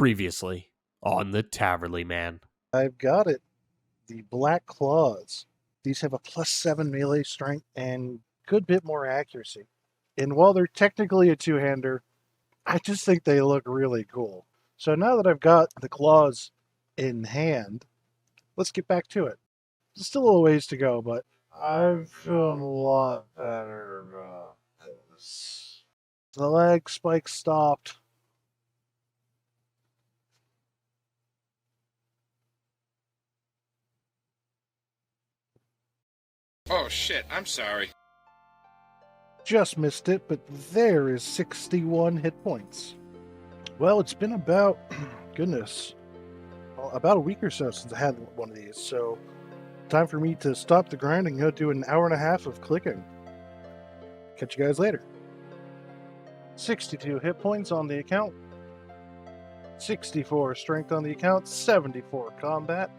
Previously on the Taverley Man. I've got it. The Black Claws. These have a +7 melee strength and good bit more accuracy. And while they're technically a two-hander, I just think they look really cool. So now that I've got the claws in hand, let's get back to it. There's still a little ways to go, but I'm feeling a lot better about this. The lag spike stopped. Oh shit, I'm sorry. Just missed it, but there is 61 hit points. Well, it's been about, goodness, about a week or so since I had one of these, so time for me to stop the grind and go do an hour and a half of clicking. Catch you guys later. 62 hit points on the account, 64 strength on the account, 74 combat,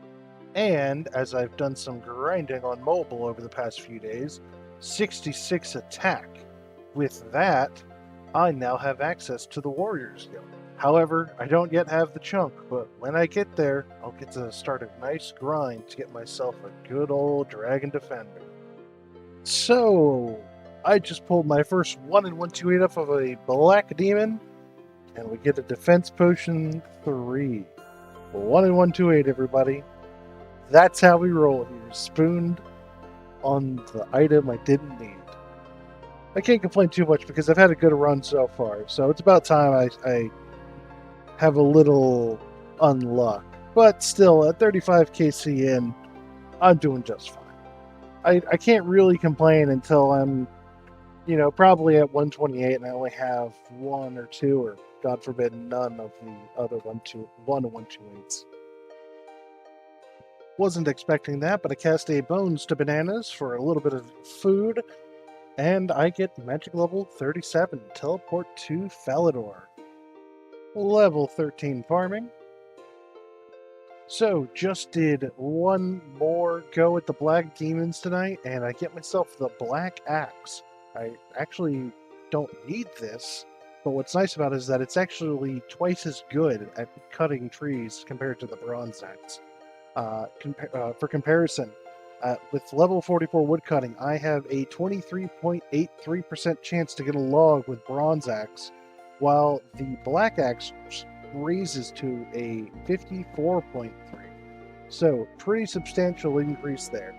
and as I've done some grinding on mobile over the past few days, 66 attack. With that, I now have access to the Warriors Guild. However, I don't yet have the chunk, but when I get there, I'll get to start a nice grind to get myself a good old Dragon Defender. So, I just pulled my first 1 in 128 off of a Black Demon, and we get a Defense Potion 3. 1 in 128, everybody. That's how we roll here, spooned on the item I didn't need. I can't complain too much because I've had a good run so far, so it's about time I have a little unluck. But still, at 35 KC in, I'm doing just fine. I can't really complain until I'm, probably at 128 and I only have 1 or 2, or God forbid, none of the other 1 and 128s. Wasn't expecting that, but I cast a Bones to Bananas for a little bit of food, and I get magic level 37, teleport to Falador. Level 13 farming. So, just did one more go at the Black Demons tonight, and I get myself the Black Axe. I actually don't need this, but what's nice about it is that it's actually twice as good at cutting trees compared to the Bronze Axe. For comparison, with level 44 woodcutting, I have a 23.83% chance to get a log with Bronze Axe, while the Black Axe raises to a 54.3. So, pretty substantial increase there.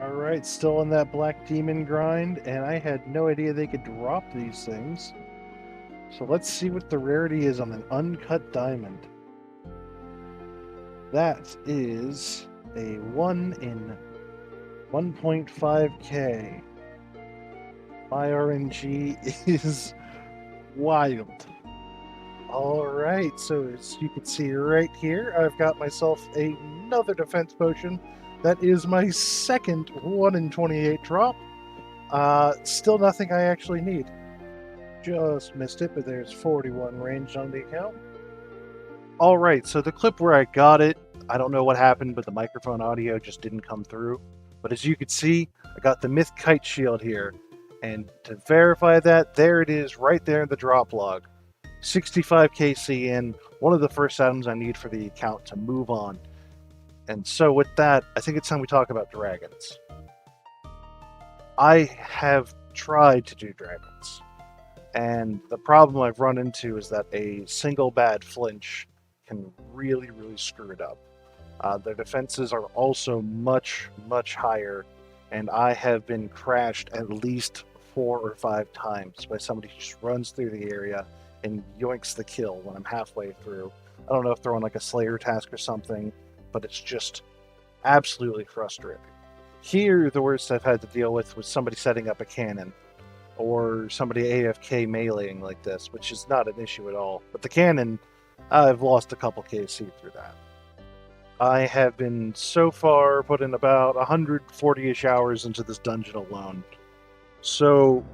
Alright, still on that Black Demon grind, and I had no idea they could drop these things. So let's see what the rarity is on an uncut diamond. That is a 1 in 1.5k. My RNG is wild. Alright, so as you can see right here, I've got myself another defense potion. That is my second 1 in 28 drop. Still nothing I actually need. Just missed it, but there's 41 range on the account. Alright, so the clip where I got it, I don't know what happened, but the microphone audio just didn't come through. But as you can see, I got the Myth Kite Shield here. And to verify that, there it is right there in the drop log. 65 KC in, one of the first items I need for the account to move on. And so with that, I think it's time we talk about dragons. I have tried to do dragons. And the problem I've run into is that a single bad flinch can really, really screw it up. Their defenses are also much, much higher, and I have been crashed at least 4 or 5 times by somebody who just runs through the area and yoinks the kill when I'm halfway through. I don't know if they're on like a Slayer task or something, but it's just absolutely frustrating. Here, the worst I've had to deal with was somebody setting up a cannon, or somebody AFK meleeing like this, which is not an issue at all. But the cannon, I've lost a couple KC through that. I have been so far put in about 140-ish hours into this dungeon alone. So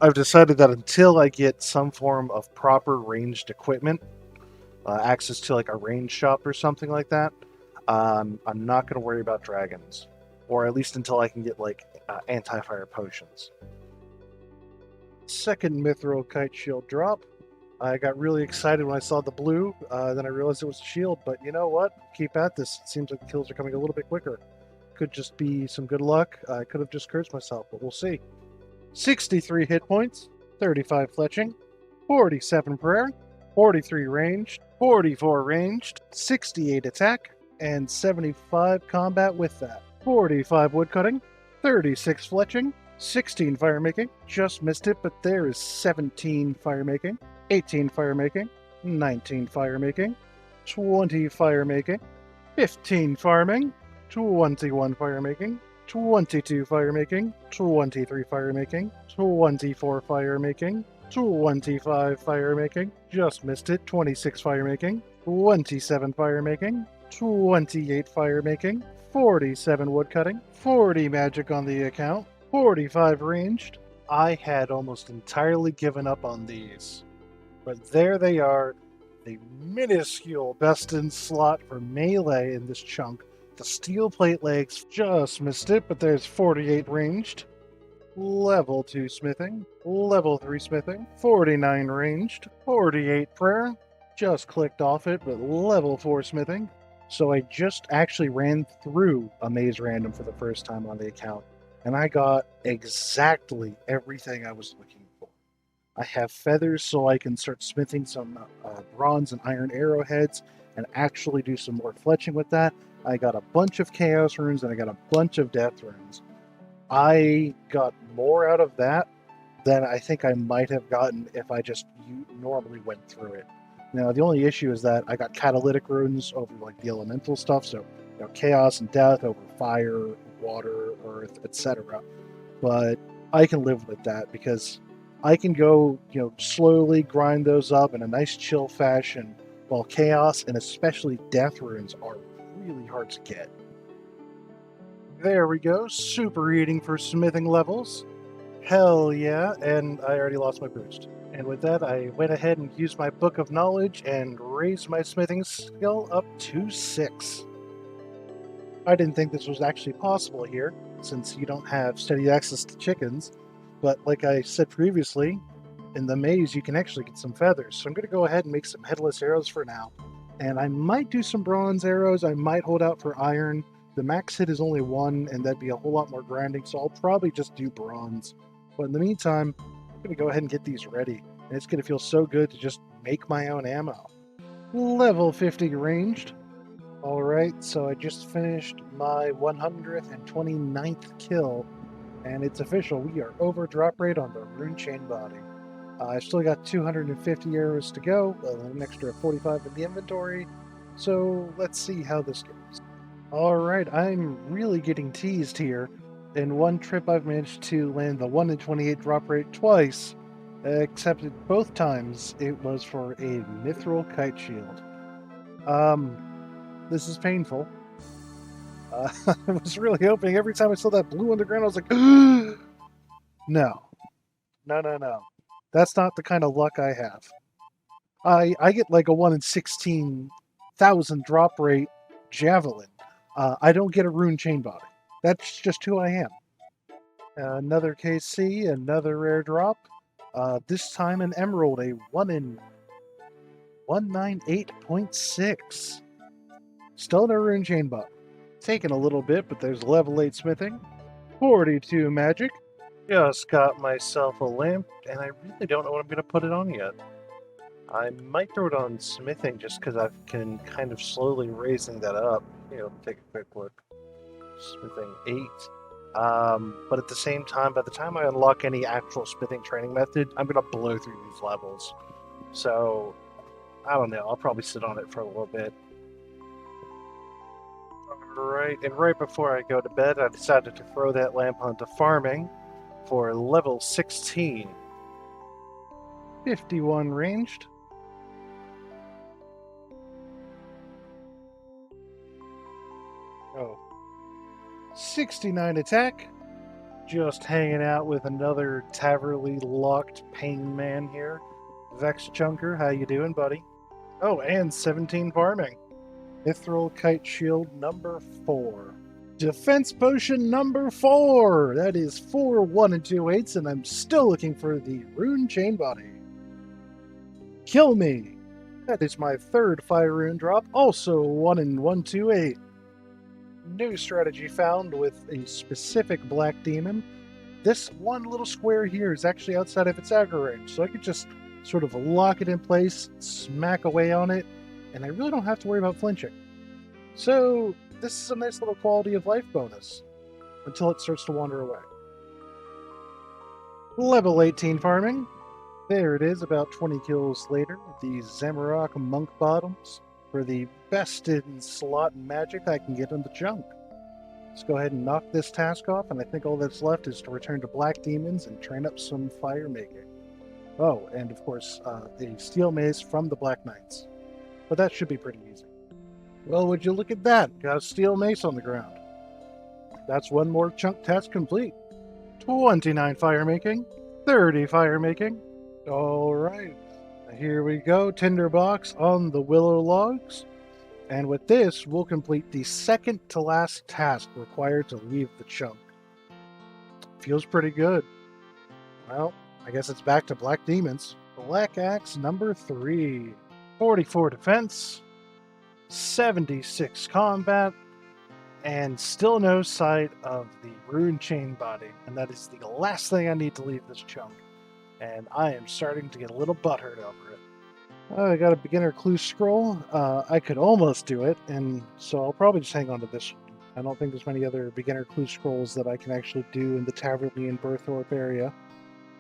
I've decided that until I get some form of proper ranged equipment, access to like a range shop or something like that, I'm not going to worry about dragons. Or at least until I can get like anti-fire potions. Second Mithril Kite Shield drop. I got really excited when I saw the blue, then I realized it was a shield, but you know what? Keep at this. It seems like the kills are coming a little bit quicker. Could just be some good luck. I could have just cursed myself, but we'll see. 63 hit points, 35 fletching, 47 prayer, 43 ranged, 44 ranged, 68 attack, and 75 combat with that. 45 woodcutting, 36 fletching, 16 fire making. Just missed it, but there is 17 fire making, 18 fire making, 19 fire making, 20 fire making, 15 farming, 21 fire making, 22 fire making, 23 fire making, 24 fire making, 25 fire making, just missed it, 26 fire making, 27 fire making, 28 fire making, 47 woodcutting, 40 magic on the account, 45 ranged. I had almost entirely given up on these, but there they are, the minuscule best in slot for melee in this chunk. The steel plate legs just missed it, but there's 48 ranged, level 2 smithing, level 3 smithing, 49 ranged, 48 prayer, just clicked off it, but level 4 smithing. So I just actually ran through a maze random for the first time on the account, and I got exactly everything I was looking for. I have feathers so I can start smithing some bronze and iron arrowheads and actually do some more fletching with that. I got a bunch of chaos runes and I got a bunch of death runes. I got more out of that than I think I might have gotten if I just normally went through it. Now, the only issue is that I got catalytic runes over like the elemental stuff, so chaos and death over fire, water, earth, etc. But I can live with that because I can go, slowly grind those up in a nice chill fashion, while chaos and especially death runes are really hard to get. There we go, super eating for smithing levels. Hell yeah, and I already lost my boost. And with that, I went ahead and used my Book of Knowledge and raised my smithing skill up to 6. I didn't think this was actually possible here, since you don't have steady access to chickens, but like I said previously, in the maze you can actually get some feathers, so I'm going to go ahead and make some headless arrows for now. And I might do some bronze arrows, I might hold out for iron. The max hit is only 1, and that'd be a whole lot more grinding, so I'll probably just do bronze. But in the meantime, I'm going to go ahead and get these ready, and it's going to feel so good to just make my own ammo. Level 50 ranged. Alright, so I just finished my 129th kill, and it's official, we are over drop rate on the rune chain body. I've still got 250 arrows to go, an extra 45 in the inventory, so let's see how this goes. Alright, I'm really getting teased here. In one trip I've managed to land the 1 in 28 drop rate twice, except both times it was for a mithril kite shield. This is painful. I was really hoping every time I saw that blue on the ground I was like, No. That's not the kind of luck I have. I get like a 1 in 16,000 drop rate javelin. I don't get a rune chain body. That's just who I am. Another KC, another rare drop. This time an emerald, a 1 in 198.6. Still no rune chain body. Taking a little bit, but there's level 8 smithing. 42 magic. Just got myself a lamp, and I really don't know what I'm going to put it on yet. I might throw it on smithing just because I've been kind of slowly raising that up. Take a quick look. Smithing 8. But at the same time, by the time I unlock any actual smithing training method, I'm going to blow through these levels. So, I don't know. I'll probably sit on it for a little bit. Alright, and right before I go to bed, I decided to throw that lamp onto farming for level 16. 51 ranged. Oh. 69 attack. Just hanging out with another Taverley locked pain man here. Vexx Chunker, how you doing, buddy? Oh, and 17 farming. Mithril Kite Shield number 4. Defense Potion number 4! That is 4 1 and 2/8, and I'm still looking for the Rune Chain Body. Kill me! That is my third fire rune drop, also 1 in 128. New strategy found with a specific black demon. This one little square here is actually outside of its aggro range, so I could just sort of lock it in place, smack away on it, and I really don't have to worry about flinching. So this is a nice little quality of life bonus until it starts to wander away. Level 18 farming. There it is, about 20 kills later. The Zamorak Monk Bottoms for the best in slot magic I can get in the chunk. Let's go ahead and knock this task off, and I think all that's left is to return to Black Demons and train up some fire making. Oh, and of course, a steel mace from the Black Knights. But that should be pretty easy. Well, would you look at that? Got a steel mace on the ground. That's one more chunk task complete. 29 fire making, 30 fire making. Alright, here we go. Tinderbox on the willow logs. And with this, we'll complete the second to last task required to leave the chunk. Feels pretty good. Well, I guess it's back to Black Demons. Black Axe number 3. 44 defense, 76 combat, and still no sight of the rune chain body. And that is the last thing I need to leave this chunk. And I am starting to get a little butthurt over it. I got a beginner clue scroll. I could almost do it, and so I'll probably just hang on to this one. I don't think there's many other beginner clue scrolls that I can actually do in the Taverley and Burthorpe area.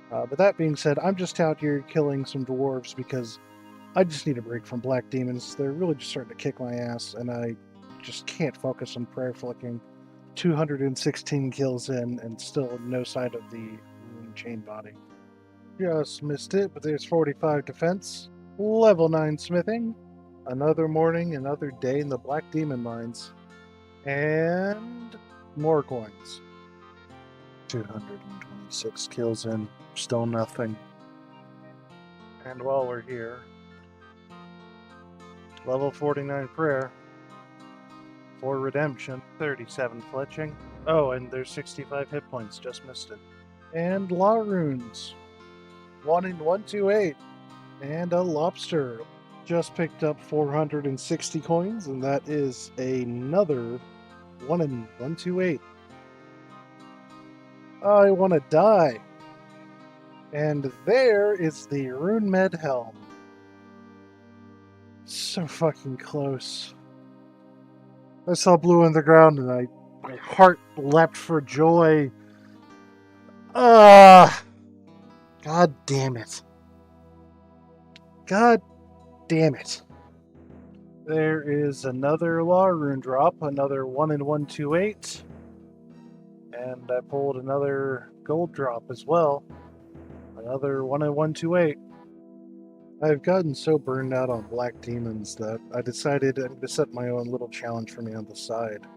But that being said, I'm just out here killing some dwarves because I just need a break from Black Demons. They're really just starting to kick my ass, and I just can't focus on prayer flicking. 216 kills in, and still no sight of the rune chain body. Just missed it, but there's 45 defense. Level 9 smithing. Another morning, another day in the Black Demon mines. And more coins. 226 kills in. Still nothing. And while we're here, level 49 prayer. For redemption. 37 fletching. Oh, and there's 65 hit points. Just missed it. And law runes. 1 in 128. And a lobster. Just picked up 460 coins, and that is another 1 in 128. I want to die. And there is the Rune Med Helm. So fucking close. I saw blue on the ground, and my heart leapt for joy. God damn it. God damn it. There is another law rune drop, another 1 in 128. And I pulled another gold drop as well. Another 1 in 128. I've gotten so burned out on Black Demons that I decided I'm going to set my own little challenge for me on the side.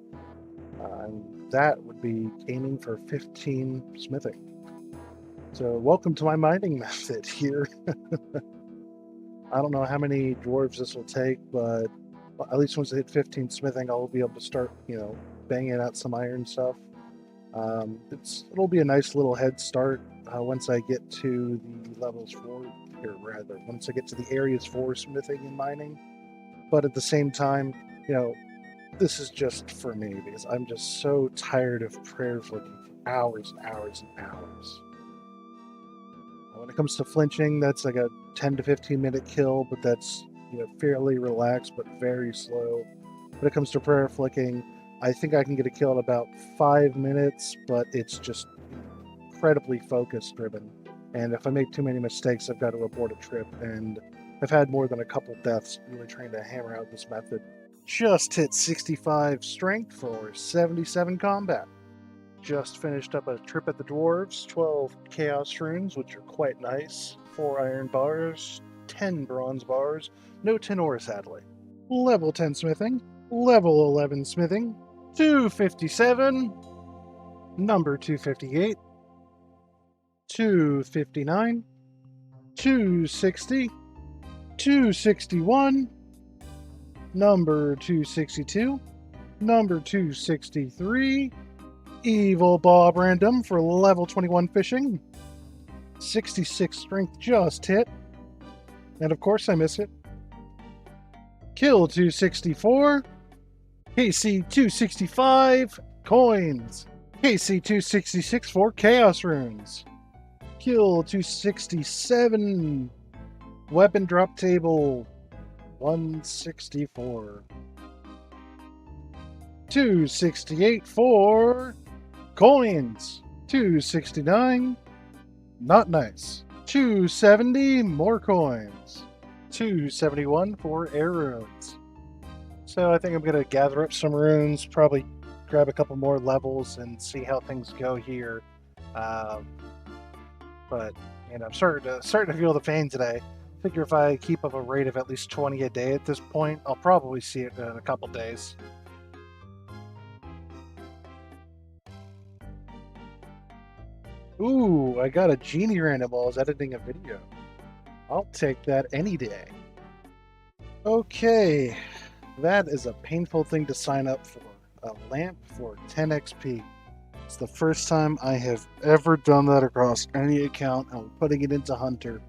And that would be aiming for 15 smithing. So welcome to my mining method here. I don't know how many dwarves this will take, but at least once I hit 15 smithing, I'll be able to start, banging out some iron stuff. It'll be a nice little head start once I get to the levels 4, or rather, once I get to the areas 4 smithing and mining. But at the same time, this is just for me because I'm just so tired of prayers looking for hours and hours and hours. When it comes to flinching, that's like a 10 to 15 minute kill, but that's fairly relaxed but very slow. When it comes to prayer flicking, I think I can get a kill in about 5 minutes, but it's just incredibly focus driven. And if I make too many mistakes, I've got to abort a trip. And I've had more than a couple deaths really trying to hammer out this method. Just hit 65 strength for 77 combat. Just finished up a trip at the dwarves, 12 chaos runes, which are quite nice, 4 iron bars, 10 bronze bars, no tin ore sadly. Level 10 smithing, level 11 smithing, 257, number 258, 259, 260, 261, number 262, number 263, Evil Bob Random for level 21 fishing. 66 strength just hit. And of course I miss it. Kill 264. KC 265 coins. KC 266 for Chaos Runes. Kill 267. Weapon drop table 164. 268 for coins. 269. Not nice. 270 more coins. 271 for air runes. So I think I'm going to gather up some runes, probably grab a couple more levels and see how things go here. But you know, I'm starting to feel the pain today. Figure if I keep up a rate of at least 20 a day at this point, I'll probably see it in a couple days. Ooh, I got a genie random while I was editing a video. I'll take that any day. Okay, that is a painful thing to sign up for. A lamp for 10 XP. It's the first time I have ever done that across any account. I'm putting it into Hunter.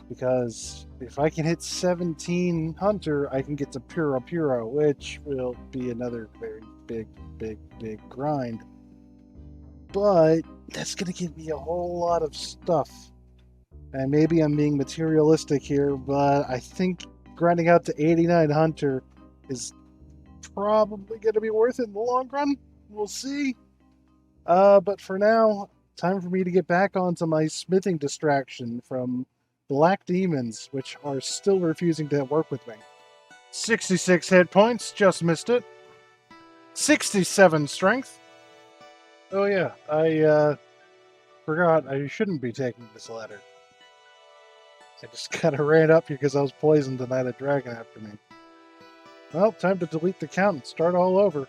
Because if I can hit 17 Hunter, I can get to Puro, which will be another very big grind. But that's going to give me a whole lot of stuff. And maybe I'm being materialistic here, but I think grinding out to 89 Hunter is probably going to be worth it in the long run. We'll see. But for now, time for me to get back onto my smithing distraction from Black Demons, which are still refusing to work with me. 66 hit points, just missed it. 67 strength. Oh yeah, I forgot I shouldn't be taking this ladder. I just kind of ran up here because I was poisoned and I had a dragon after me. Well, time to delete the count and start all over.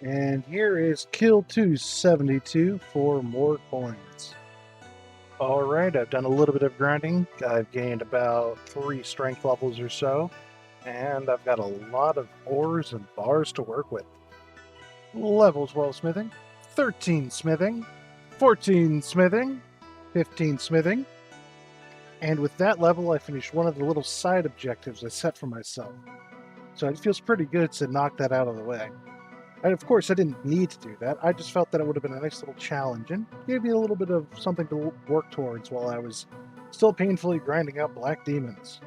And here is kill 272 for more coins. Alright, I've done a little bit of grinding. I've gained about 3 strength levels or so. And I've got a lot of ores and bars to work with. Level 12 smithing, 13 smithing, 14 smithing, 15 smithing. And with that level, I finished one of the little side objectives I set for myself. So it feels pretty good to knock that out of the way. And of course, I didn't need to do that. I just felt that it would have been a nice little challenge and gave me a little bit of something to work towards while I was still painfully grinding out Black Demons.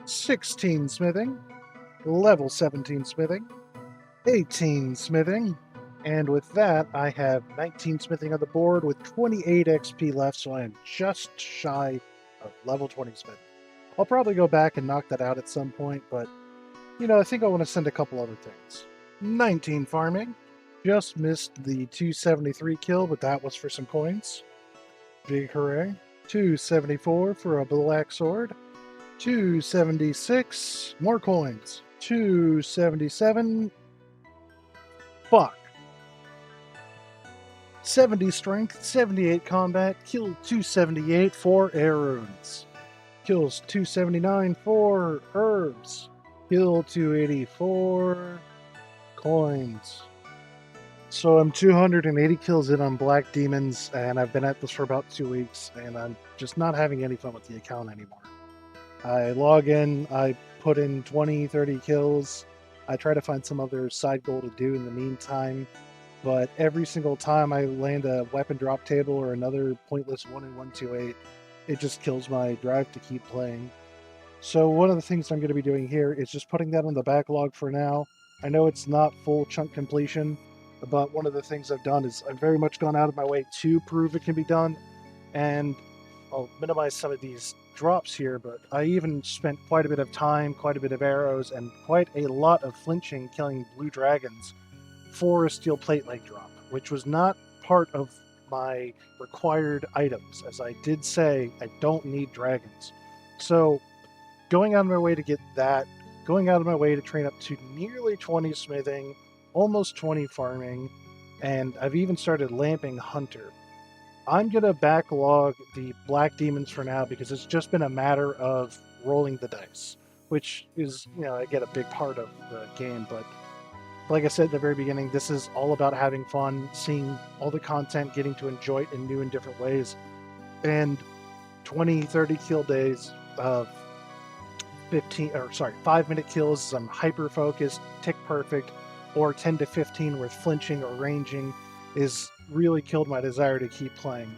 16 smithing, level 17 smithing, 18 smithing, and with that, I have 19 smithing on the board with 28 XP left, so I am just shy of level 20 smithing. I'll probably go back and knock that out at some point, but you know, I think I want to send a couple other things. 19 farming. Just missed the 273 kill, but that was for some coins. Big hooray. 274 for a black sword. 276. More coins. 277. Fuck. 70 strength, 78 combat. Kill 278 for air runes. Kills 279 for herbs. Kill 284 coins. So I'm 280 kills in on Black Demons, and I've been at this for about 2 weeks, and I'm just not having any fun with the account anymore. I log in, I put in 20, 30 kills. I try to find some other side goal to do in the meantime, but every single time I land a weapon drop table or another pointless 1 in 128, it just kills my drive to keep playing. So one of the things I'm going to be doing here is just putting that on the backlog for now. I know it's not full chunk completion, but one of the things I've done is I've very much gone out of my way to prove it can be done, and I'll minimize some of these drops here, but I even spent quite a bit of time, quite a bit of arrows, and quite a lot of flinching killing blue dragons for a steel plate leg drop, which was not part of my required items. As I did say, I don't need dragons. So going out of my way to get that, going out of my way to train up to nearly 20 smithing, almost 20 farming, and I've even started lamping Hunter. I'm going to backlog the Black Demons for now because it's just been a matter of rolling the dice, which is, you know, I get a big part of the game, but like I said at the very beginning, this is all about having fun, seeing all the content, getting to enjoy it in new and different ways, and 20, 30 kill days of 5-minute kills, I'm hyper focused, tick perfect, or 10 to 15 with flinching or ranging is really killed my desire to keep playing.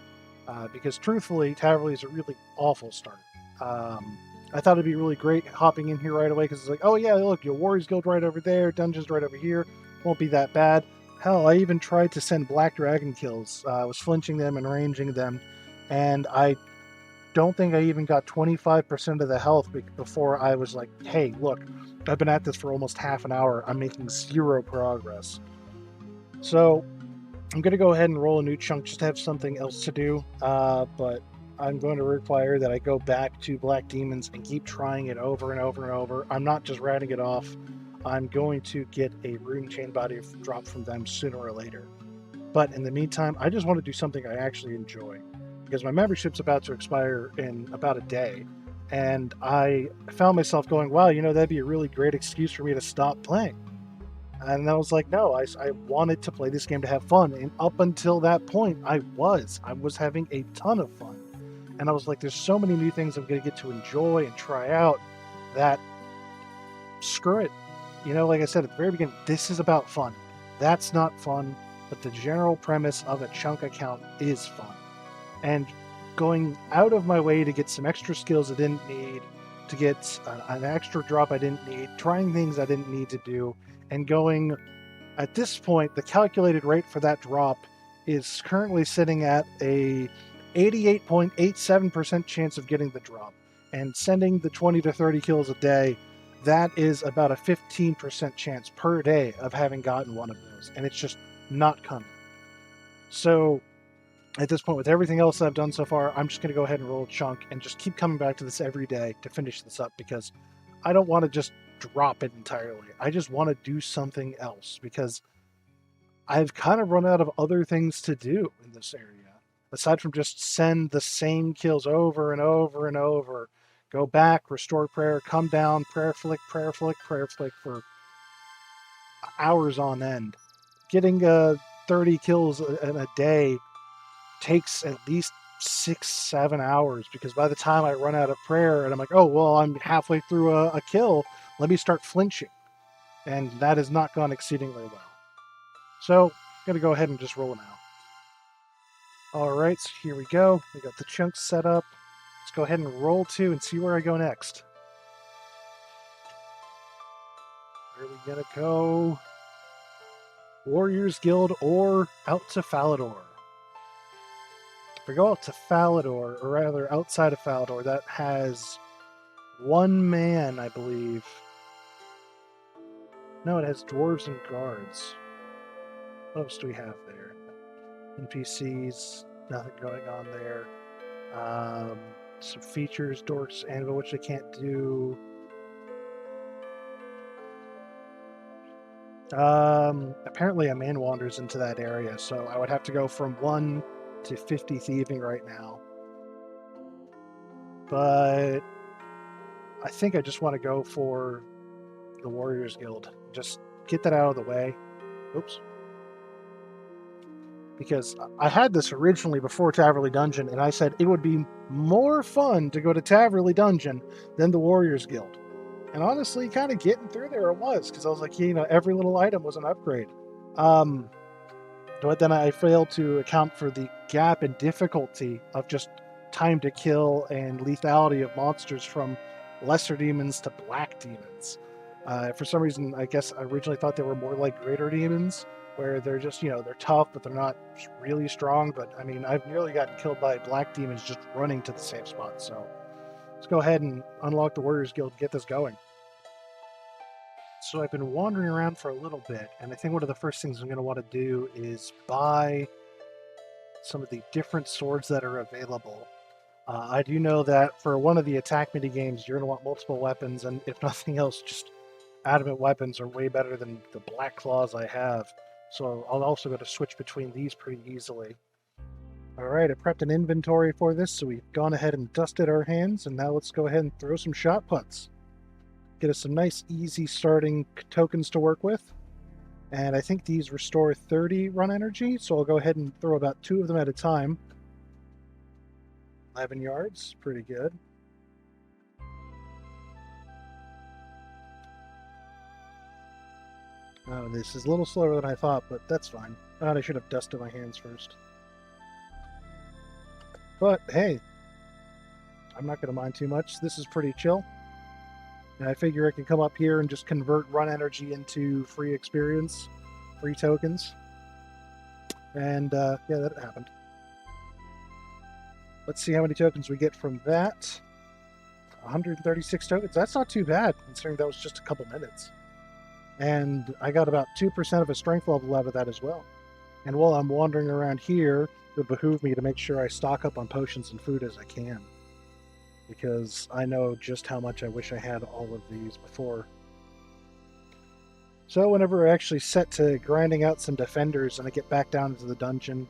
Because truthfully, Taverley is a really awful start. I thought it'd be really great hopping in here right away because it's like, oh yeah, look, your Warriors Guild right over there, Dungeons right over here, won't be that bad. Hell, I even tried to send Black Dragon kills. I was flinching them and ranging them, and I don't think I even got 25% of the health before I was like, hey, look, I've been at this for almost half an hour. I'm making 0 progress. So I'm going to go ahead and roll a new chunk just to have something else to do. But I'm going to require that I go back to Black Demons and keep trying it over and over and over. I'm not just writing it off. I'm going to get a Rune Chain Body drop from them sooner or later. But in the meantime, I just want to do something I actually enjoy. Because my membership's about to expire in about a day. And I found myself going, wow, that'd be a really great excuse for me to stop playing. And I was like, no, I wanted to play this game to have fun. And up until that point, I was having a ton of fun. And I was like, there's so many new things I'm going to get to enjoy and try out that screw it. Like I said at the very beginning, this is about fun. That's not fun, but the general premise of a chunk account is fun. And going out of my way to get some extra skills I didn't need, to get an extra drop I didn't need, trying things I didn't need to do, and going, at this point, the calculated rate for that drop is currently sitting at a 88.87% chance of getting the drop. And sending the 20 to 30 kills a day, that is about a 15% chance per day of having gotten one of those. And it's just not coming. So at this point, with everything else I've done so far, I'm just going to go ahead and roll a chunk and just keep coming back to this every day to finish this up, because I don't want to just drop it entirely. I just want to do something else, because I've kind of run out of other things to do in this area. Aside from just send the same kills over and over and over, go back, restore prayer, come down, prayer flick for hours on end. Getting 30 kills in a day takes at least 6-7 hours, because by the time I run out of prayer and I'm like, oh, well, I'm halfway through a kill, let me start flinching. And that has not gone exceedingly well. So I'm going to go ahead and just roll now. All right, so here we go. We got the chunks set up. Let's go ahead and roll 2 and see where I go next. Where are we going to go? Warriors Guild or out to Falador? If we go out to Falador, or rather outside of Falador, that has 1 man, I believe. No, it has dwarves and guards. What else do we have there? NPCs, nothing going on there. Some features, Dorks, Anvil, which I can't do. Apparently a man wanders into that area, so I would have to go from 1 to 50 thieving right now. But I think I just want to go for the Warriors Guild. Just get that out of the way. Oops. Because I had this originally before Taverley Dungeon, and I said it would be more fun to go to Taverley Dungeon than the Warriors Guild. And honestly, kind of getting through there it was, because I was like, every little item was an upgrade. But then I failed to account for the gap in difficulty of just time to kill and lethality of monsters from lesser demons to black demons. For some reason, I guess I originally thought they were more like greater demons, where they're just, they're tough, but they're not really strong. But I mean, I've nearly gotten killed by black demons just running to the same spot. So let's go ahead and unlock the Warriors Guild and get this going. So I've been wandering around for a little bit, and I think one of the first things I'm going to want to do is buy some of the different swords that are available. I do know that for one of the attack mini games, you're going to want multiple weapons, and if nothing else, just adamant weapons are way better than the black claws I have. So I'll also be able to switch between these pretty easily. Alright, I prepped an inventory for this, so we've gone ahead and dusted our hands, and now let's go ahead and throw some shot puts. Get us some nice, easy starting tokens to work with. And I think these restore 30 run energy, so I'll go ahead and throw about 2 of them at a time. 11 yards, pretty good. Oh, this is a little slower than I thought, but that's fine. I should have dusted my hands first. But hey, I'm not going to mind too much. This is pretty chill. And I figure I can come up here and just convert run energy into free experience, free tokens. And yeah, that happened. Let's see how many tokens we get from that. 136 tokens. That's not too bad, considering that was just a couple minutes. And I got about 2% of a strength level out of that as well. And while I'm wandering around here, it would behoove me to make sure I stock up on potions and food as I can. Because I know just how much I wish I had all of these before. So whenever I actually set to grinding out some defenders and I get back down into the dungeon,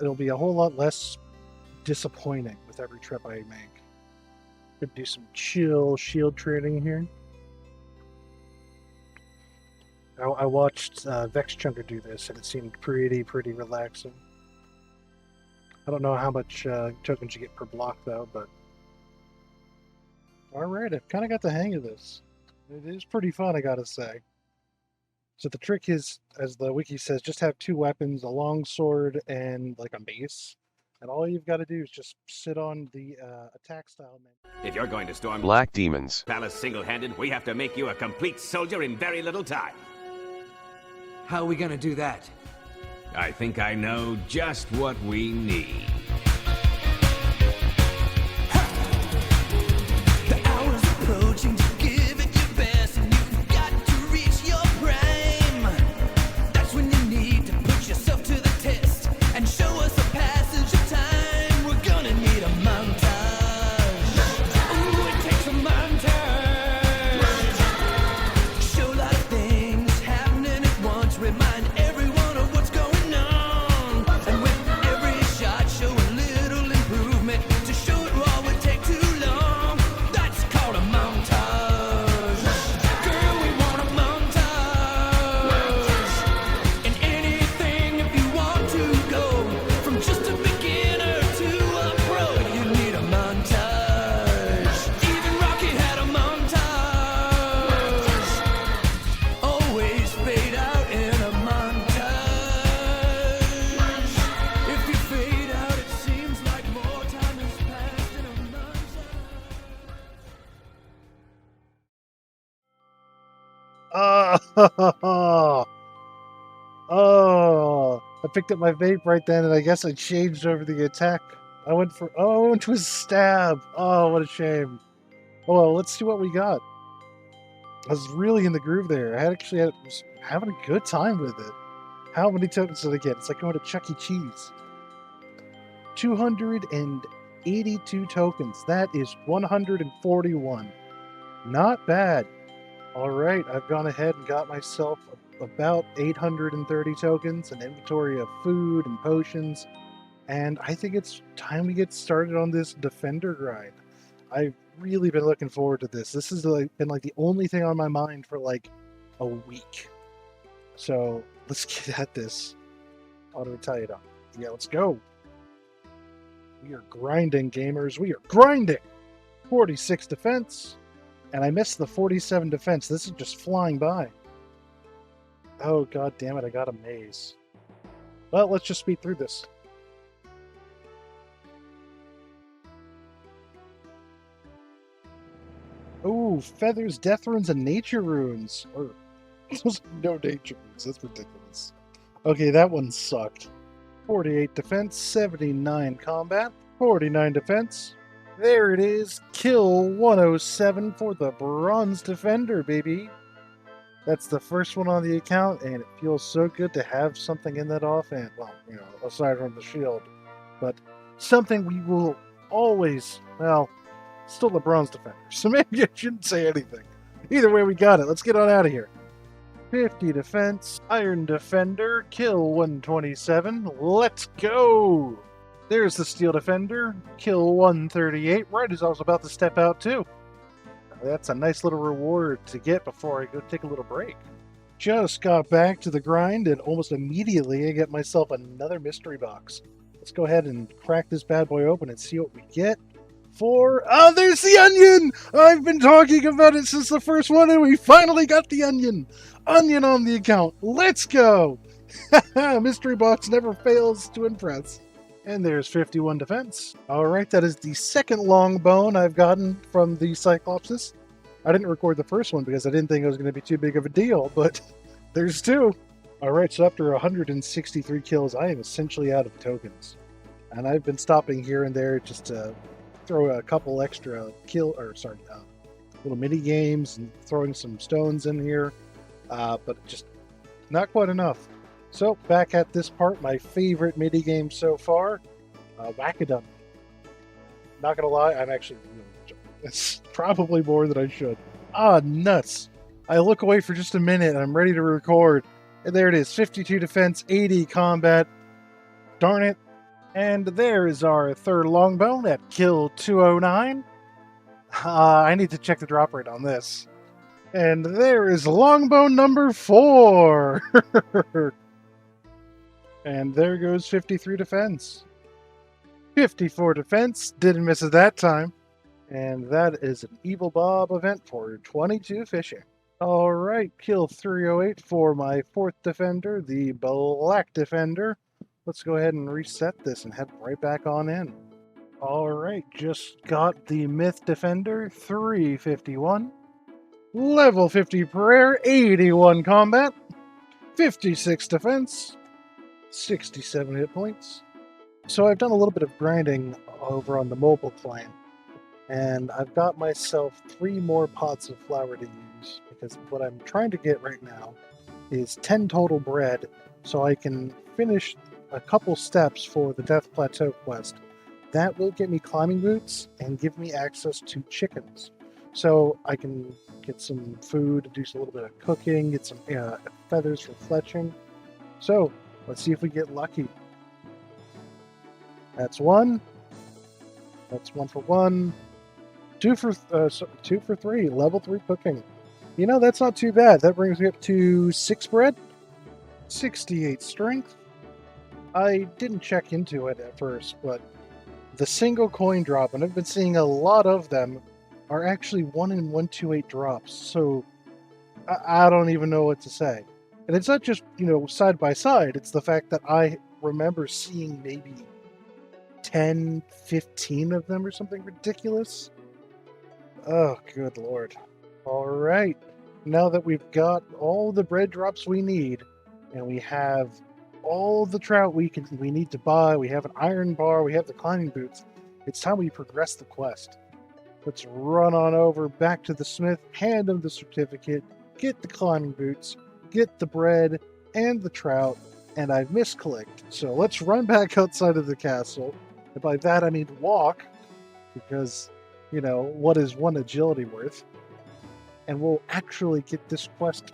it'll be a whole lot less disappointing with every trip I make. Could do some chill shield trading here. I watched Vexx Chunker do this, and it seemed pretty relaxing. I don't know how much tokens you get per block, though, but... Alright, I've kind of got the hang of this. It is pretty fun, I gotta say. So the trick is, as the wiki says, just have 2 weapons, a longsword and like a mace. And all you've got to do is just sit on the attack style menu. If you're going to storm Black Demons Palace single-handed, we have to make you a complete soldier in very little time. How are we gonna do that? I think I know just what we need. The hour's approaching to give it your best, and you've got to reach your prime. That's when you need to put yourself to the test and show us a passage of time. We're gonna need a montage. Ooh, it takes a montage. Show a lot of things happening at once. Remind everyone of what's going on. And with every shot, show a little improvement. To show it raw would take too long. That's called a montage. Girl, we want a montage. In anything, if you want to go from just a beginner to a pro, you need a montage. Even Rocky had a montage. Always fade out in a montage. If you fade out, it seems like more time has passed in a montage. Oh, I picked up my vape right then, and I guess I changed over the attack. I went to a stab. Oh, what a shame. Oh, well, let's see what we got. I was really in the groove there. I was having a good time with it. How many tokens did I get? It's like going to Chuck E. Cheese. 282 tokens. That is 141. Not bad. All right, I've gone ahead and got myself about 830 tokens, an inventory of food and potions, and I think it's time we get started on this defender grind. I've really been looking forward to this. This has been like the only thing on my mind for like a week. So let's get at this. Auto Titan. Yeah, let's go. We are grinding, gamers. We are grinding. 46 defense. And I missed the 47 defense. This is just flying by. Oh, god damn it. I got a maze. Well, let's just speed through this. Ooh, feathers, death runes, and nature runes. Or, no nature runes. That's ridiculous. Okay, that one sucked. 48 defense, 79 combat, 49 defense. There it is. Kill 107 for the bronze defender, baby. That's the first one on the account, and it feels so good to have something in that offhand. Well, you know, aside from the shield. But something we will always, well, still the bronze defender. So maybe I shouldn't say anything. Either way, we got it. Let's get on out of here. 50 defense, iron defender, kill 127. Let's go! There's the steel defender, kill 138, right as I was about to step out too. That's a nice little reward to get before I go take a little break. Just got back to the grind, and almost immediately I get myself another mystery box. Let's go ahead and crack this bad boy open and see what we get. for... Oh, there's the onion! I've been talking about it since the first one, and we finally got the onion! Onion on the account. Let's go! Mystery box never fails to impress. And there's 51 defense. Alright, that is the second long bone I've gotten from the Cyclopses. I didn't record the first one because I didn't think it was going to be too big of a deal, but there's two. Alright, so after 163 kills, I am essentially out of tokens. And I've been stopping here and there just to throw a couple extra little mini games and throwing some stones in here, but just not quite enough. So back at this part, my favorite mini game so far, Whack-A-Dummy. Not gonna lie, I'm actually really enjoying this. Probably more than I should. Ah, nuts! I look away for just a minute and I'm ready to record. And there it is, 52 defense, 80 combat. Darn it. And there is our third longbone at kill 209. I need to check the drop rate on this. And there is longbone number 4. And there goes 53 defense. 54 defense, didn't miss it that time. And that is an Evil Bob event for 22 fishing. Alright, kill 308 for my fourth defender, the Black Defender. Let's go ahead and reset this and head right back on in. Alright, just got the Myth Defender, 351. Level 50 Prayer, 81 combat. 56 defense. 67 hit points. So I've done a little bit of grinding over on the mobile client. And I've got myself 3 more pots of flour to use. Because what I'm trying to get right now is 10 total bread. So I can finish a couple steps for the Death Plateau quest. That will get me climbing boots and give me access to chickens. So I can get some food, do a little bit of cooking, get some feathers for fletching. So let's see if we get lucky. That's 1. That's 1 for 1. 2 for 3. Level 3 cooking. You know, that's not too bad. That brings me up to 6 bread. 68 strength. I didn't check into it at first, but the single coin drop, and I've been seeing a lot of them, are actually 1 in 128 drops. So I don't even know what to say. And it's not just, side by side. It's the fact that I remember seeing maybe 10, 15 of them or something ridiculous. Oh, good lord. Alright. Now that we've got all the bread drops we need, and we have all the trout we need to buy, we have an iron bar, we have the climbing boots, it's time we progress the quest. Let's run on over back to the smith, hand him the certificate, get the climbing boots, get the bread and the trout, and I've misclicked. So let's run back outside of the castle. And by that I mean walk, because, what is 1 agility worth? And we'll actually get this quest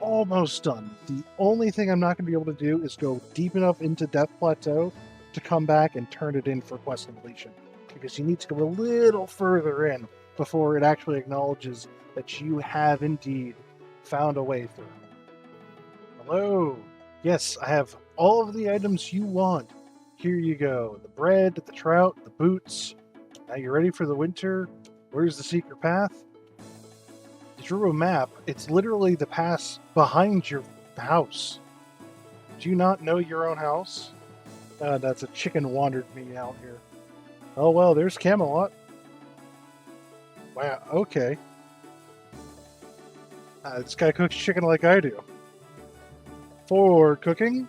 almost done. The only thing I'm not going to be able to do is go deep enough into Death Plateau to come back and turn it in for quest completion. Because you need to go a little further in before it actually acknowledges that you have indeed found a way through. Hello. Yes, I have all of the items you want. Here you go. The bread, the trout, the boots. Now you're ready for the winter. Where's the secret path? I drew a map. It's literally the pass behind your house. Do you not know your own house? That's a chicken wandered me out here. Oh well, there's Camelot. Wow, okay. This guy cooks chicken like I do. 4 cooking.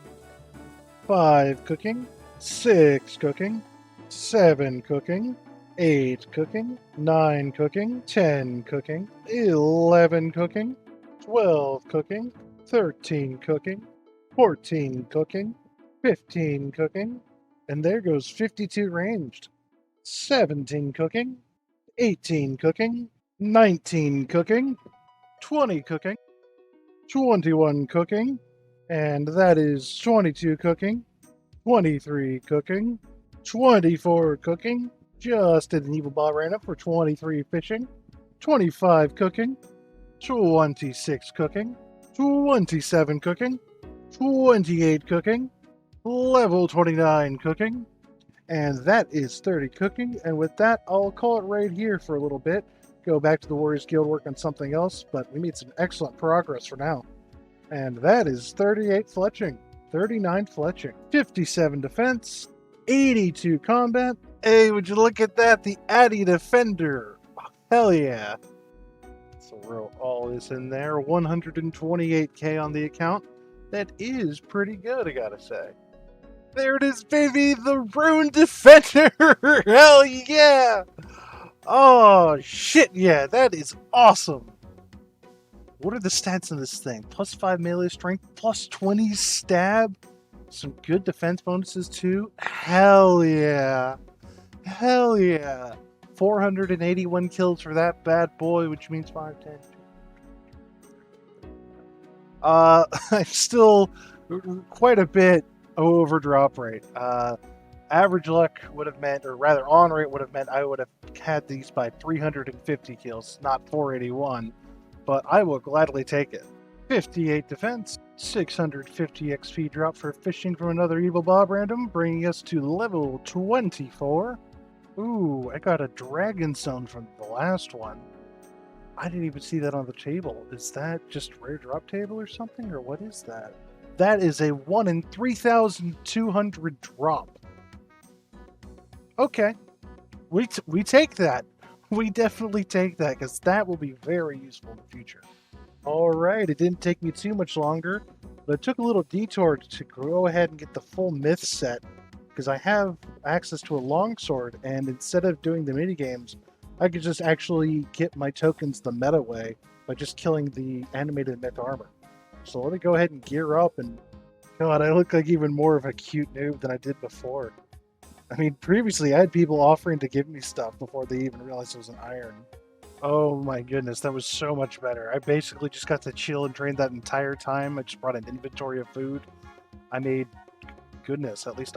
5 cooking. 6 cooking. 7 cooking. 8 cooking, 9 cooking, 10 cooking, 11 cooking, 12 cooking, 13 cooking, 14 cooking, 15 cooking, and there goes 52 ranged, 17 cooking, 18 cooking, 19 cooking, 20 cooking, 21 cooking, and that is 22 cooking, 23 cooking, 24 cooking, just did an Evil Bob ran up for 23 fishing, 25 cooking, 26 cooking, 27 cooking, 28 cooking, level 29 cooking, And that is 30 cooking. And with that, I'll call it right here for a little bit. Go back to the Warriors Guild, work on something else, but we made some excellent progress for now. And that is 38 fletching, 39 fletching, 57 defense, 82 combat. Hey, would you look at that? The Addy Defender. Hell yeah. So throw all this in there. 128k on the account. That is pretty good, I gotta say. There it is, baby! The Rune Defender! Hell yeah! Oh, shit, yeah, that is awesome! What are the stats in this thing? Plus 5 melee strength, plus 20 stab, some good defense bonuses too. Hell yeah! Hell yeah! 481 kills for that bad boy, which means 5, 10. I'm still quite a bit over drop rate. Average luck would have meant, or rather on rate would have meant I would have had these by 350 kills, not 481, but I will gladly take it. 58 defense, 650 XP drop for fishing from another Evil Bob random, bringing us to level 24. Ooh, I got a Dragon Stone from the last one. I didn't even see that on the table. Is that just rare drop table or something, or what is that? That is a 1 in 3,200 drop. Okay, we take that. We definitely take that, because that will be very useful in the future. Alright, it didn't take me too much longer, but it took a little detour to go ahead and get the full myth set, because I have access to a longsword, and instead of doing the minigames, I could just actually get my tokens the meta way by just killing the animated myth armor. So let me go ahead and gear up, and God, I look like even more of a cute noob than I did before. I mean, previously I had people offering to give me stuff before they even realized it was an iron. Oh my goodness, that was so much better. I basically just got to chill and train that entire time. I just brought an inventory of food. I made, goodness, at least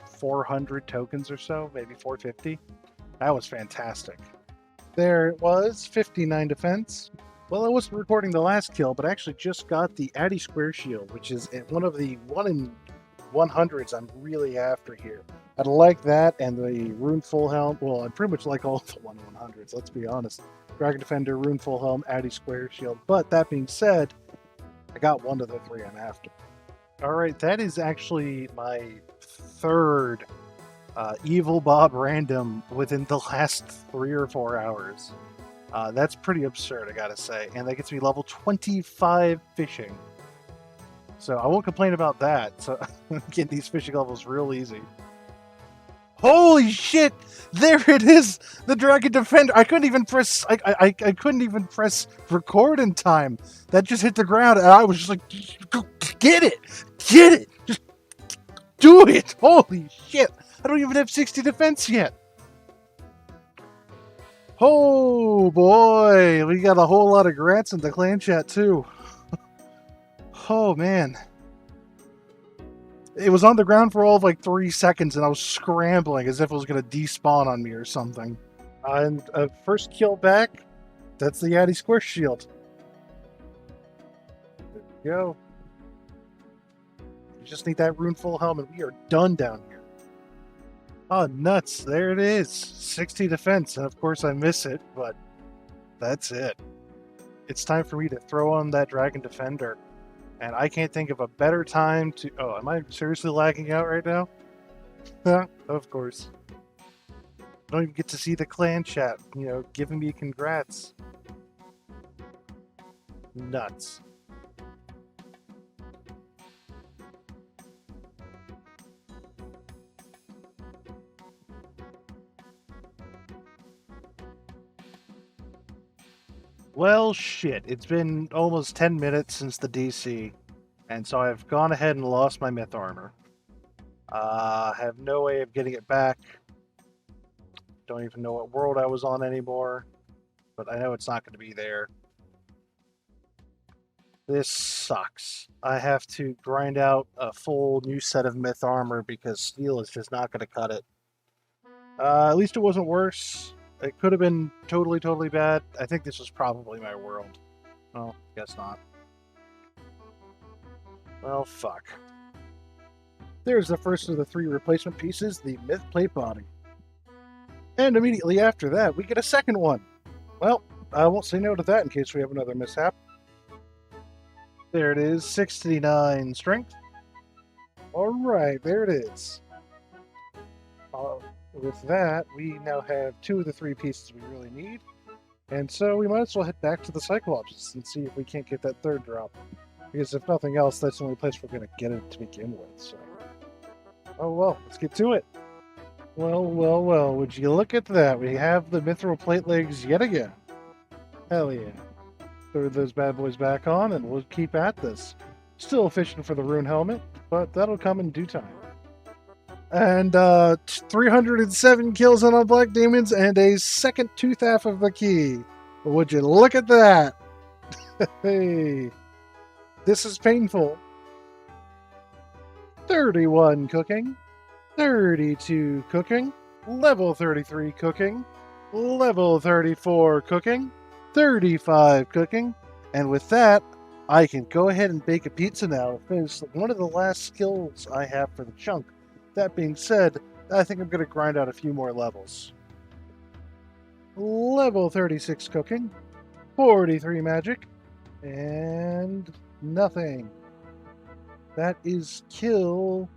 400 tokens or so, maybe 450. That was fantastic. There it was, 59 defense. Well, I wasn't recording the last kill, but I actually just got the Addy Square Shield, which is one of the 1 in 100s I'm really after here. I'd like that and the Rune Full Helm. Well, I pretty much like all of the 1 in 100s, let's be honest. Dragon Defender, Rune Full Helm, Addy Square Shield. But that being said, I got one of the 3 I'm after. Alright, that is actually my third Evil Bob random within the last 3 or 4 hours. That's pretty absurd, I gotta say. And that gets me level 25 fishing. So I won't complain about that. So getting these fishing levels real easy. Holy shit! There it is! The Dragon Defender! I couldn't even press I couldn't even press record in time. That just hit the ground and I was just like, get it! Get it! Just do it! Holy shit! I don't even have 60 defense yet! Oh boy! We got a whole lot of grats in the clan chat too. Oh man. It was on the ground for all of like 3 seconds and I was scrambling as if it was going to despawn on me or something. And first kill back, that's the Addy Square Shield. There we go. You just need that Rune Full Helm and we are done down here. Oh, nuts. There it is. 60 defense. And of course I miss it, but that's it. It's time for me to throw on that Dragon Defender. And I can't think of a better time to... Oh, am I seriously lagging out right now? Of course. I don't even get to see the clan chat, you know, giving me congrats. Nuts. Well, shit. It's been almost 10 minutes since the DC, and so I've gone ahead and lost my myth armor. I have no way of getting it back. Don't even know what world I was on anymore, but I know it's not going to be there. This sucks. I have to grind out a full new set of myth armor because steel is just not going to cut it. At least it wasn't worse. It could have been totally bad. I think this was probably my world. Well, guess not. Well, fuck. There's the first of the 3 replacement pieces, the myth plate body. And immediately after that, we get a second one. Well, I won't say no to that in case we have another mishap. There it is, 69 strength. Alright, there it is. With that, we now have 2 of the 3 pieces we really need. And so we might as well head back to the Cyclops and see if we can't get that 3rd drop. Because if nothing else, that's the only place we're going to get it to begin with. So, oh well, let's get to it. Well, well, well, would you look at that? We have the mithril plate legs yet again. Hell yeah. Throw those bad boys back on and we'll keep at this. Still fishing for the rune helmet, but that'll come in due time. And 307 kills on our Black Demons and a second tooth half of the key. Would you look at that? Hey, this is painful. 31 cooking, 32 cooking, level 33 cooking, level 34 cooking, 35 cooking, and with that, I can go ahead and bake a pizza now. It's one of the last skills I have for the chunk. That being said, I think I'm going to grind out a few more levels. Level 36 cooking, 43 magic, and nothing. That is kill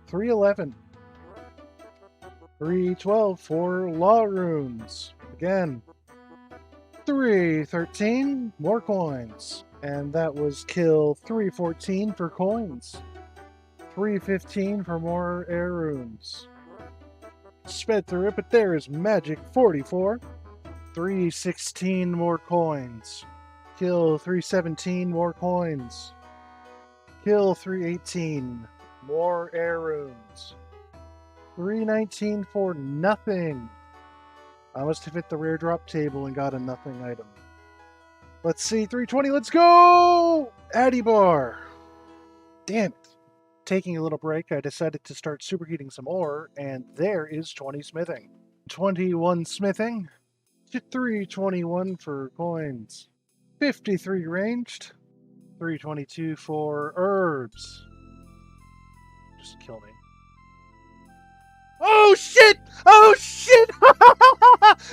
311. 312 for law runes. Again, 313 more coins. And that was kill 314 for coins. 315 for more air runes. Sped through it, but there is magic 44. 316 more coins. Kill 317 more coins. Kill 318 more air runes. 319 for nothing. I must have hit the rare drop table and got a nothing item. Let's see, 320, let's go! Addy bar. Damn it. Taking a little break, I decided to start superheating some ore, and there is 20 smithing. 21 smithing. 321 for coins. 53 ranged. 322 for herbs. Just kill me. Oh shit! Oh shit!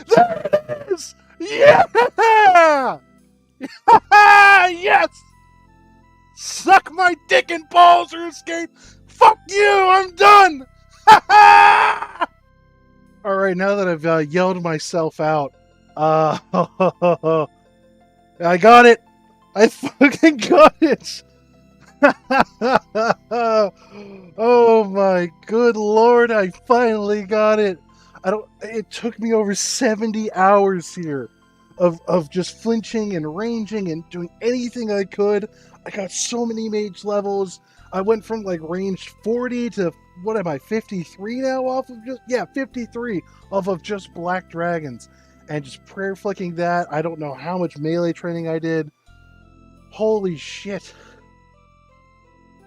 There it is! Yeah! Yes! Suck my dick and balls or escape! Fuck you! I'm done! Alright, now that I've yelled myself out, I got it! I fucking got it! Oh my good lord, I finally got it! It took me over 70 hours here of just flinching and ranging and doing anything I could. I got so many mage levels. I went from like range 40 to, what am I, 53 now off of just, yeah, 53 off of just black dragons. And just prayer flicking that. I don't know how much melee training I did. Holy shit.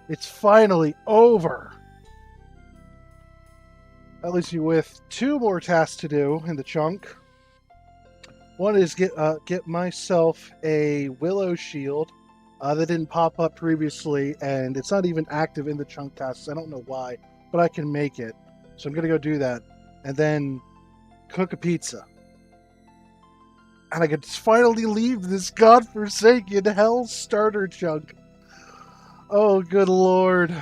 It's finally over. That leaves you with 2 more tasks to do in the chunk. One is get myself a willow shield that didn't pop up previously, and it's not even active in the chunk tasks. I don't know why, but I can make it. So I'm going to go do that. And then cook a pizza. And I can finally leave this godforsaken hell starter chunk. Oh, good lord.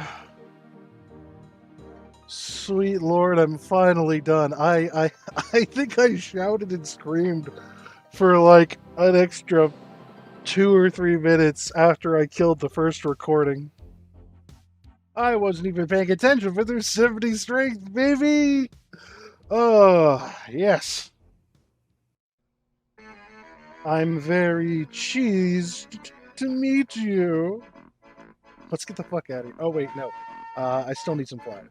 Sweet lord, I'm finally done. I think I shouted and screamed for like an extra 2 or 3 minutes after I killed the first recording. I wasn't even paying attention, but there's 70 strength, baby! Oh, yes. I'm very cheesed to meet you. Let's get the fuck out of here. Oh, wait, no. I still need some flour.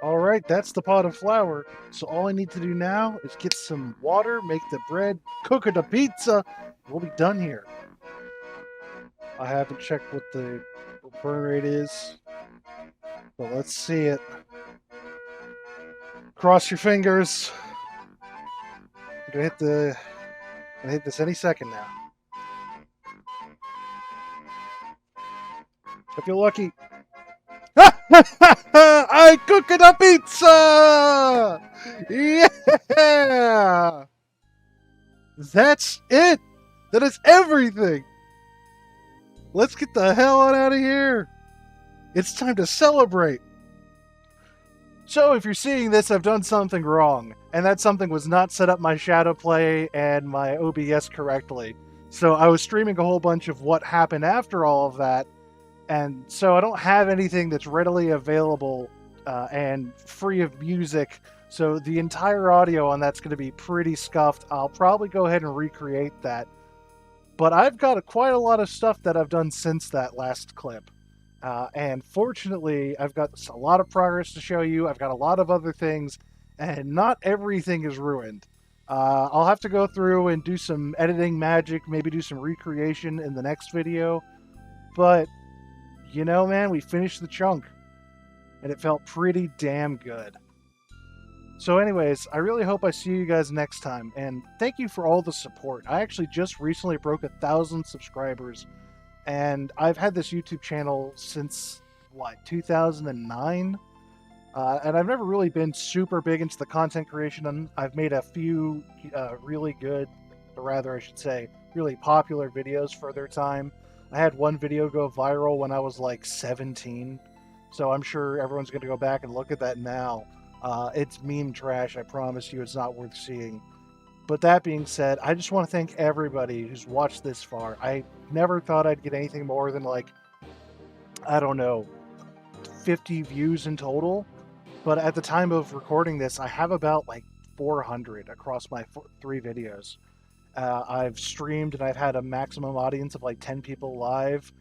Alright, that's the pot of flour. So all I need to do now is get some water, make the bread, cook it a pizza. We'll be done here. I haven't checked what the burn rate is, but let's see it. Cross your fingers. I'm gonna hit this any second now. If you're lucky. I cooking a pizza! Yeah! That's it! That is everything! Let's get the hell on out of here! It's time to celebrate! So if you're seeing this, I've done something wrong, and that something was not set up my shadow play and my OBS correctly. So I was streaming a whole bunch of what happened after all of that, and so I don't have anything that's readily available and free of music, so the entire audio on that's going to be pretty scuffed. I'll probably go ahead and recreate that. But I've got quite a lot of stuff that I've done since that last clip. And fortunately, I've got a lot of progress to show you. I've got a lot of other things, and not everything is ruined. I'll have to go through and do some editing magic, maybe do some recreation in the next video. But, you know, man, we finished the chunk, and it felt pretty damn good. So anyways, I really hope I see you guys next time, and thank you for all the support. I actually just recently broke 1,000 subscribers, and I've had this YouTube channel since, 2009? And I've never really been super big into the content creation. I've made a few really good, or rather I should say, really popular videos for their time. I had one video go viral when I was like 17, so I'm sure everyone's going to go back and look at that now. It's meme trash, I promise you, it's not worth seeing. But that being said, I just want to thank everybody who's watched this far. I never thought I'd get anything more than, like, I don't know, 50 views in total. But at the time of recording this, I have about like 400 across my 3 videos. I've streamed and I've had a maximum audience of like 10 people live.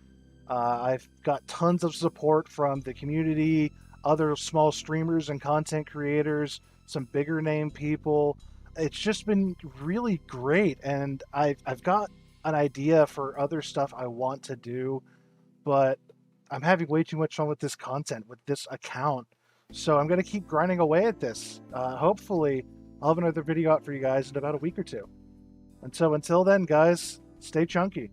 I've got tons of support from the community, other small streamers and content creators, some bigger name people. It's just been really great, and I've got an idea for other stuff I want to do, but I'm having way too much fun with this content, with this account. So I'm going to keep grinding away at this. Hopefully, I'll have another video out for you guys in about a week or two. And so until then, guys, stay chunky.